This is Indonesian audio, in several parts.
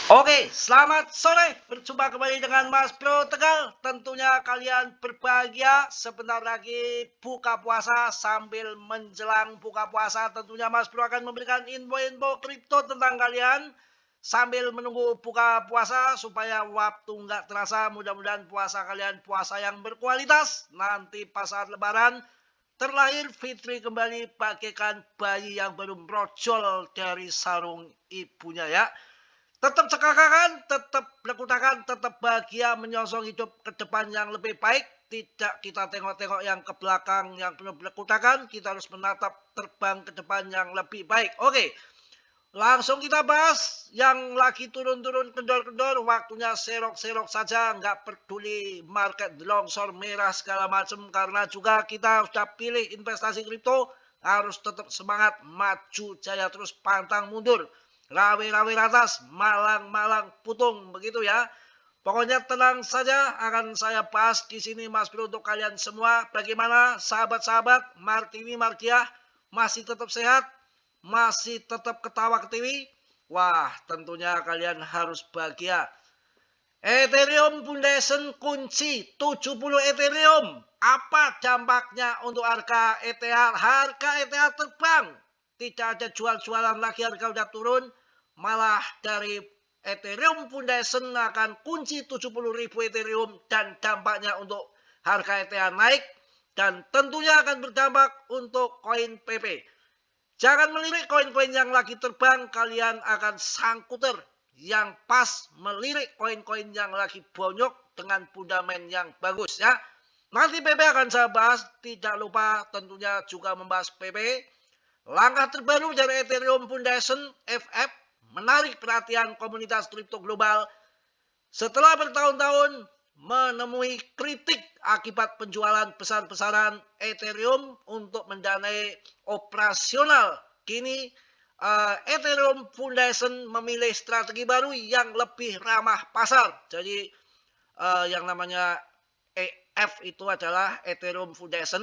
Oke, selamat sore. Berjumpa kembali dengan Mas Bro Tegal. Tentunya kalian berbahagia. Sebentar lagi buka puasa. Sambil menjelang buka puasa, tentunya Mas Bro akan memberikan info-info kripto tentang kalian. Sambil menunggu buka puasa supaya waktu nggak terasa. Mudah-mudahan puasa kalian puasa yang berkualitas. Nanti pas saat lebaran terlahir Fitri kembali bagaikan bayi yang baru brojol dari sarung ibunya ya. Tetap cekakakan, tetap lekutakan, tetap bahagia menyongsong hidup ke depan yang lebih baik. Tidak kita tengok-tengok yang ke belakang yang penuh lekutakan. Kita harus menatap terbang ke depan yang lebih baik. Oke, langsung kita bahas yang lagi turun-turun kendor-kendor. Waktunya serok-serok saja. Nggak peduli market longsor merah segala macam. Karena juga kita sudah pilih investasi kripto. Harus tetap semangat, maju jaya terus pantang mundur. Rawe-rawe atas, malang-malang putung, begitu ya. Pokoknya tenang saja, akan saya bahas di sini Mas Bro untuk kalian semua. Bagaimana sahabat-sahabat Martini Markiah masih tetap sehat, masih tetap ketawa ke TV? Wah, tentunya kalian harus bahagia. Ethereum Foundation kunci 70 Ethereum. Apa dampaknya untuk harga ETH? Harga ETH terbang. Tidak ada jual-jualan lagi, harga udah turun. Malah dari Ethereum Foundation akan kunci 70.000 Ethereum dan dampaknya untuk harga ETH naik dan tentunya akan berdampak untuk koin PP. Jangan melirik koin-koin yang lagi terbang, kalian akan sangkuter yang pas melirik koin-koin yang lagi bonyok dengan fundament yang bagus ya. Nanti PP akan saya bahas, tidak lupa tentunya juga membahas PP. Langkah terbaru dari Ethereum Foundation FF menarik perhatian komunitas kripto global setelah bertahun-tahun menemui kritik akibat penjualan besar-besaran Ethereum untuk mendanai operasional. Kini Ethereum Foundation memilih strategi baru yang lebih ramah pasar. Jadi yang namanya EF itu adalah Ethereum Foundation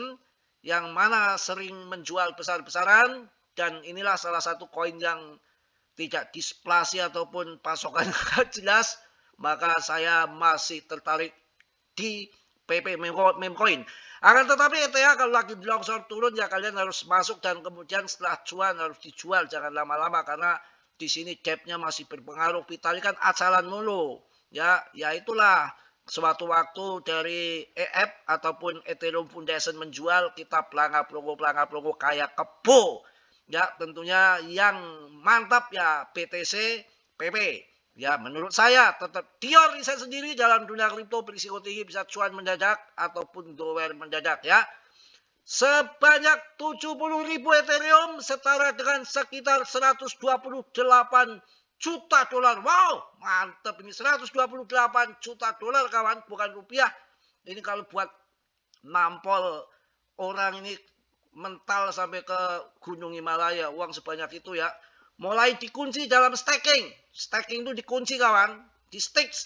yang mana sering menjual besar-besaran dan inilah salah satu koin yang tidak displasi ataupun pasokan jelas, maka saya masih tertarik di PP Memcoin. Akan tetapi ETH kalau lagi longsor turun ya kalian harus masuk dan kemudian setelah cuan harus dijual, jangan lama-lama karena di sini depth-nya masih berpengaruh. Vitali kan acalan mulu. Ya itulah suatu waktu dari EF ataupun Ethereum Foundation menjual, kita pelangap-pelongo kayak kebo. Ya tentunya yang mantap ya BTC PP. Ya menurut saya tetap Dior riset sendiri dalam dunia kripto berisiko tinggi bisa cuan mendadak ataupun dolar mendadak ya. Sebanyak 70.000 Ethereum setara dengan sekitar 128 juta dolar. Wow, mantap ini 128 juta dolar kawan, bukan rupiah. Ini kalau buat nampol orang ini mental sampai ke Gunung Himalaya, uang sebanyak itu ya. Mulai dikunci dalam staking. Staking itu dikunci kawan. Di stick.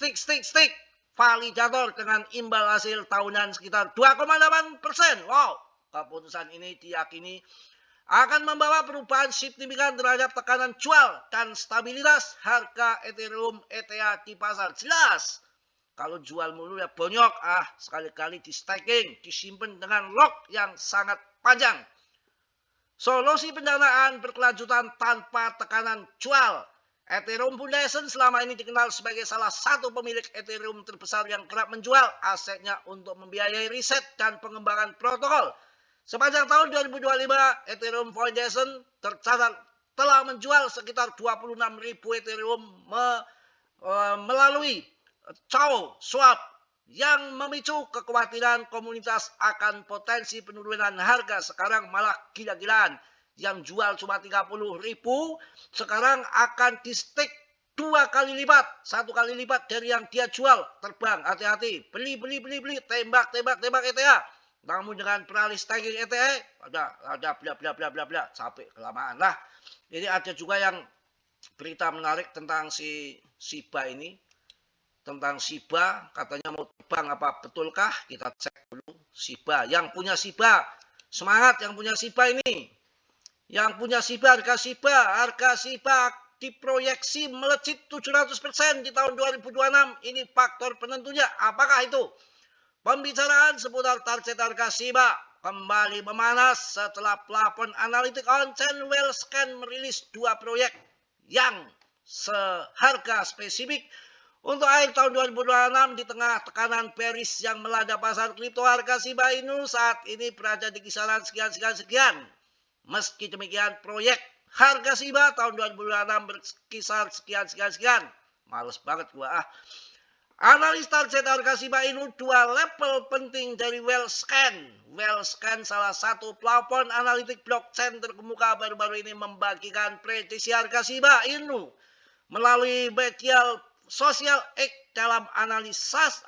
Validator dengan imbal hasil tahunan sekitar 2,8%. Wow, keputusan ini diyakini akan membawa perubahan signifikan terhadap tekanan jual dan stabilitas harga Ethereum ETH di pasar. Jelas, kalau jual mulu ya bonyok, sekali-kali di staking, disimpan dengan lock yang sangat panjang. Solusi pendanaan berkelanjutan tanpa tekanan jual. Ethereum Foundation selama ini dikenal sebagai salah satu pemilik Ethereum terbesar yang kerap menjual asetnya untuk membiayai riset dan pengembangan protokol. Sepanjang tahun 2025, Ethereum Foundation tercatat telah menjual sekitar 26.000 Ethereum melalui Chow Swap yang memicu kekhawatiran komunitas akan potensi penurunan harga. Sekarang malah gila-gilaan. Yang jual cuma 30.000, sekarang akan di stake 2 kali lipat, 1 kali lipat dari yang dia jual. Terbang, hati-hati, beli, tembak ETH. Namun dengan peralih staking ETH, ada bla, capek kelamaan. Nah, ini ada juga yang berita menarik tentang si Shiba ini. Tentang Shiba, katanya mau terbang, apa betulkah? Kita cek dulu. Shiba, yang punya Shiba, semangat yang punya Shiba ini. Yang punya Shiba, harga Shiba diproyeksi melejit 700% di tahun 2026. Ini faktor penentunya. Apakah itu? Pembicaraan seputar target harga SIBA kembali memanas setelah plafon analitik on-chain Wellscan merilis 2 proyek yang seharga spesifik untuk akhir tahun 2026 di tengah tekanan bearish yang melanda pasar kripto. Harga Shiba Inu saat ini berada di kisaran sekian. Meski demikian, proyek harga Shiba tahun 2026 berkisar sekian. Males banget gua. Analis target harga Shiba Inu 2 level penting dari Wellscan. Wellscan salah satu plafon analitik blockchain terkemuka baru-baru ini membagikan prediksi harga Shiba Inu melalui media sosial X. Dalam analisisnya,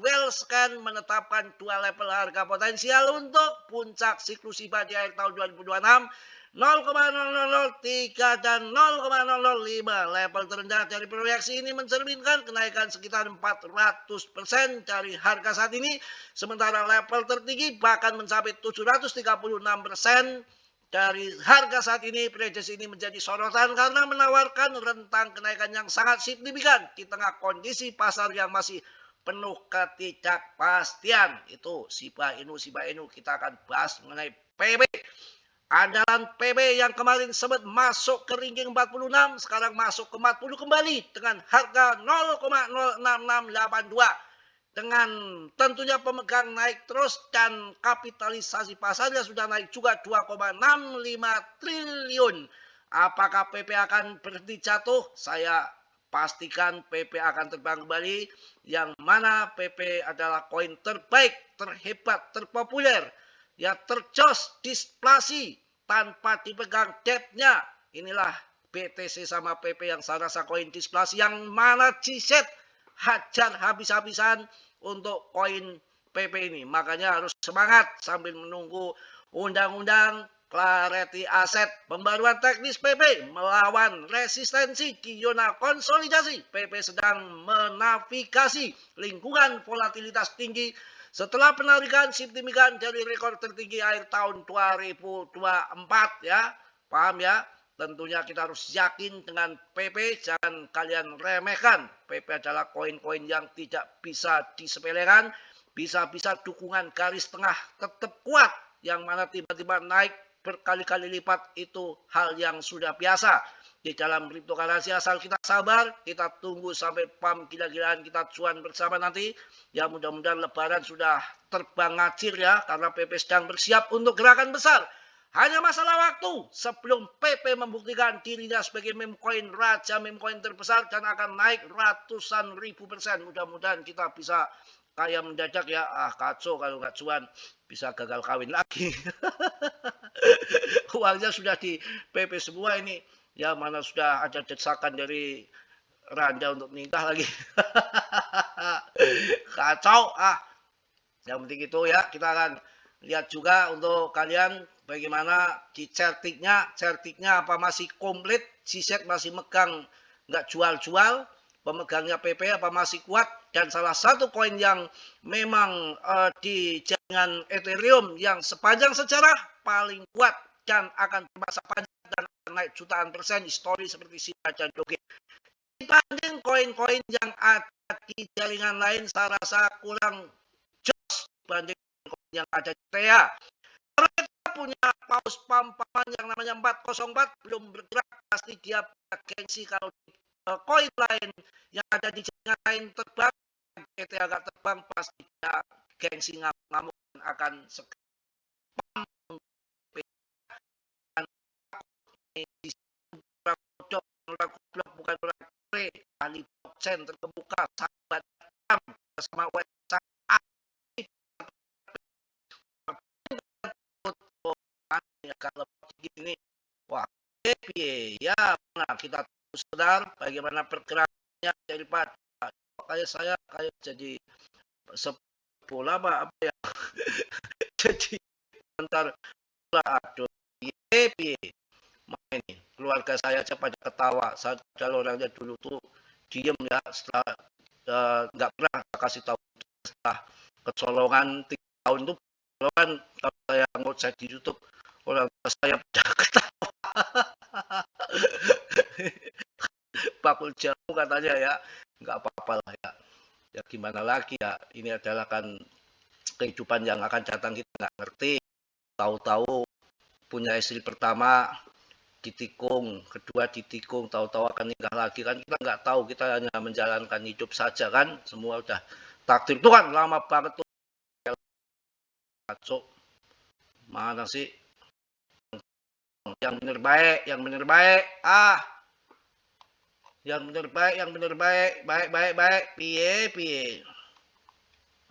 Wellscan menetapkan 2 level harga potensial untuk puncak siklus Shiba di akhir tahun 2026. 0,003 dan 0,005. Level terendah dari proyeksi ini mencerminkan kenaikan sekitar 400% dari harga saat ini. Sementara level tertinggi bahkan mencapai 736% dari harga saat ini. Prediksi ini menjadi sorotan karena menawarkan rentang kenaikan yang sangat signifikan di tengah kondisi pasar yang masih penuh ketidakpastian. Itu Shiba Inu. Kita akan bahas mengenai PB. Andalan PB yang kemarin sempat masuk ke ringgit 46, sekarang masuk ke 40 kembali dengan harga 0,06682. Dengan tentunya pemegang naik terus dan kapitalisasi pasarnya sudah naik juga 2,65 triliun. Apakah PP akan berhenti jatuh? Saya pastikan PP akan terbang kembali. Yang mana PP adalah koin terbaik, terhebat, terpopuler. Ya terjos displasi tanpa dipegang depth-nya. Inilah BTC sama PP yang saya rasa koin displasi yang mana GZ hajar habis-habisan untuk koin PP ini. Makanya harus semangat sambil menunggu undang-undang clarity aset. Pembaruan teknis PP melawan resistensi di zona konsolidasi. PP sedang menavigasi lingkungan volatilitas tinggi setelah penarikan signifikan dari rekor tertinggi akhir tahun 2024 ya. Paham ya? Tentunya kita harus yakin dengan PP, jangan kalian remehkan. PP adalah koin-koin yang tidak bisa disepelekan, bisa-bisa dukungan garis tengah tetap kuat, yang mana tiba-tiba naik berkali-kali lipat itu hal yang sudah biasa di dalam cryptocurrency. Asal kita sabar, kita tunggu sampai pump gila-gilaan kita cuan bersama nanti. Ya mudah-mudahan lebaran sudah terbang ngacir ya, karena PP sedang bersiap untuk gerakan besar. Hanya masalah waktu sebelum PP membuktikan dirinya sebagai meme coin raja, meme coin terbesar dan akan naik ratusan ribu %. Mudah-mudahan kita bisa kaya mendadak ya. Kacau kalau nggak cuan, bisa gagal kawin lagi. Uangnya sudah di PP semua ini. Ya mana sudah ada desakan dari Randa untuk nikah lagi. Kacau. Yang penting itu ya, kita akan lihat juga untuk kalian bagaimana di certiknya apa masih komplit, GZ masih megang nggak jual-jual, pemegangnya PP apa masih kuat. Dan salah satu koin yang memang di jaringan Ethereum yang sepanjang sejarah paling kuat dan akan bermasa panjang dan akan naik jutaan % histori seperti Shiba dan Doge. Dibanding koin-koin yang ada di jaringan lain, saya rasa kurang jos dibanding koin yang ada di TEA. Karena kita punya paus pampaman yang namanya 404 belum bergerak, pasti dia punya gengsi. Kalau koin lain yang ada di jaringan lain terbang, ETH agak terbang, pasti dia gengsi ngamuk akan segera bukan orang kere, ahli blockchain terkemuka, sahabat bersama website kalau begini, wah, ya, nah kita terus sadar bagaimana pergerakannya daripada kayak saya kayak jadi bola apa ya, jadi bentar aduh, ini keluarga saya aja pada ketawa. Saya kalau orangnya dulu tuh diem ya, setelah nggak pernah kasih tahu setelah kecolongan 3 tahun tuh kecolongan. Kalau saya ngoceh di YouTube, orang tua saya pada ketawa. bakul jamu katanya ya. Nggak apa-apa lah ya. Ya gimana lagi ya. Ini adalah kan kehidupan yang akan datang, kita nggak ngerti. Tahu-tahu punya istri pertama ditikung, kedua ditikung, tahu-tahu akan nikah lagi, kan kita nggak tahu, kita hanya menjalankan hidup saja kan, semua udah takdir Tuhan. Lama banget tuh kacau. Mana sih yang bener baik, yang bener baik, yang bener baik, yang bener baik, baik, piye piye,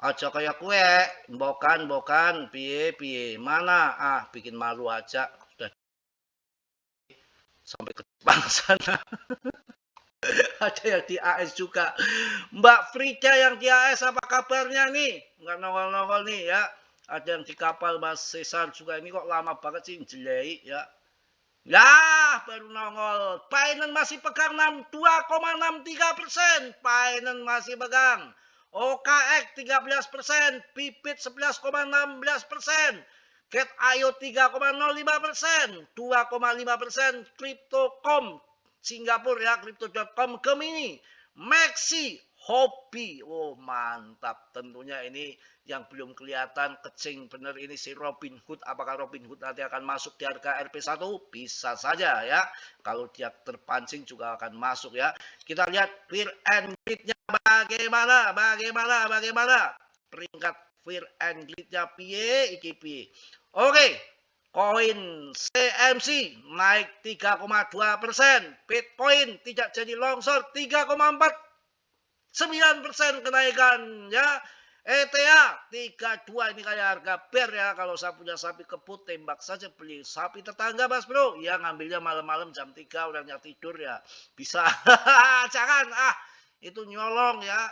aja kayak kue, bokan, piye, mana, bikin malu aja, udah sampai ke Jepang sana. Ada yang di AS juga. Mbak Frida yang di AS, apa kabarnya nih? Nggak nongol-nongol nih ya. Ada yang di kapal Mas Cesar juga, ini kok lama banget sih jelek ya. Ya, baru nongol. Binance masih pegang 2,63%. Binance masih pegang. OKX 13%, Bibit 11,16%, Get.io 3,05%, 2,5% Crypto.com Singapura ya, Crypto.com Gemini, Maxi, Hobi. Oh mantap, tentunya ini yang belum kelihatan kecing bener ini si Robinhood. Apakah Robinhood nanti akan masuk di harga RP1? Bisa saja ya. Kalau dia terpancing juga akan masuk ya. Kita lihat Fear and Greed-nya bagaimana. Peringkat Fear and Greed-nya piye iki piye. Oke. Koin CMC naik 3,2%. Bitcoin tidak jadi longsor 3,49% kenaikan ya. ETA 32 ini kayak harga bear ya. Kalau saya punya sapi kebut, tembak saja, beli sapi tetangga Mas Bro. Ya ngambilnya malam-malam jam 3 orangnya tidur ya. Bisa. Jangan itu nyolong ya.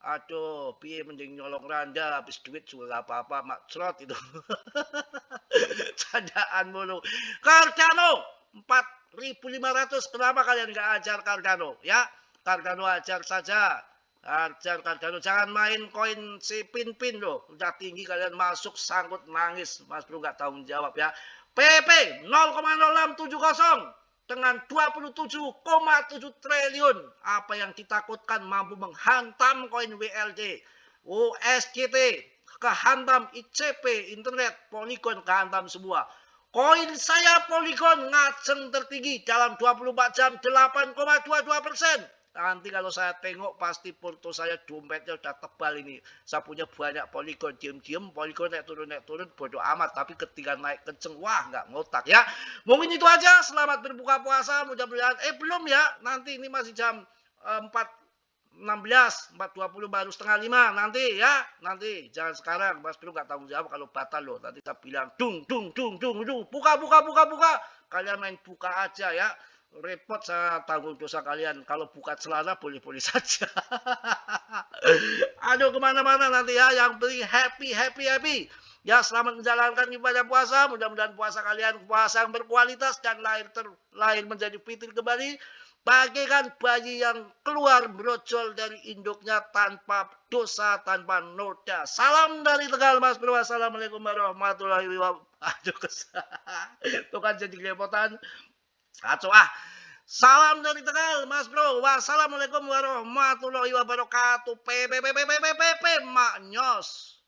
Aduh, piye mending nyolong randa, habis duit juga gak apa-apa, makcrot itu. Candaan mulu. Cardano 4.500. Kenapa kalian nggak ajar Cardano ya? Cardano ajar saja. Ajar Cardano, jangan main koin si pin loh. Udah tinggi kalian masuk sangkut nangis. Mas Bro nggak tanggung jawab ya. PP 0,0670 dengan 27,7 triliun. Apa yang ditakutkan mampu menghantam koin WLD. USGT kehantam, ICP, internet, Polygon kehantam semua. Koin saya Polygon ngaceng tertinggi dalam 24 jam 8,22%. Nanti kalau saya tengok pasti porto saya dompetnya udah tebal ini. Saya punya banyak Polygon, diem-diem Polygon naik turun bodoh amat. Tapi ketika naik kenceng, wah nggak ngotak ya. Mungkin itu aja. Selamat berbuka puasa. Mudah-mudahan, belum ya. Nanti ini masih jam 4.20 baru setengah 5 nanti ya. Nanti jangan sekarang. Mas Bro nggak tanggung jawab kalau batal loh. Nanti kita bilang dung. Buka. Kalian main buka aja ya. Repot, saya tanggung dosa kalian. Kalau buka celana boleh-boleh saja. Aduh kemana-mana nanti ya. Yang beli happy. Ya selamat menjalankan ibadah puasa. Mudah-mudahan puasa kalian puasa yang berkualitas dan lahir menjadi fitri kembali. Bagaikan bayi yang keluar brojol dari induknya tanpa dosa, tanpa noda. Salam dari Tegal Mas Bro. Assalamualaikum warahmatullahi wabarakatuh. Itu kan jadi lepotan. Kacau Salam dari Tegal Mas Bro. Wassalamualaikum warahmatullahi wabarakatuh. Maknyos.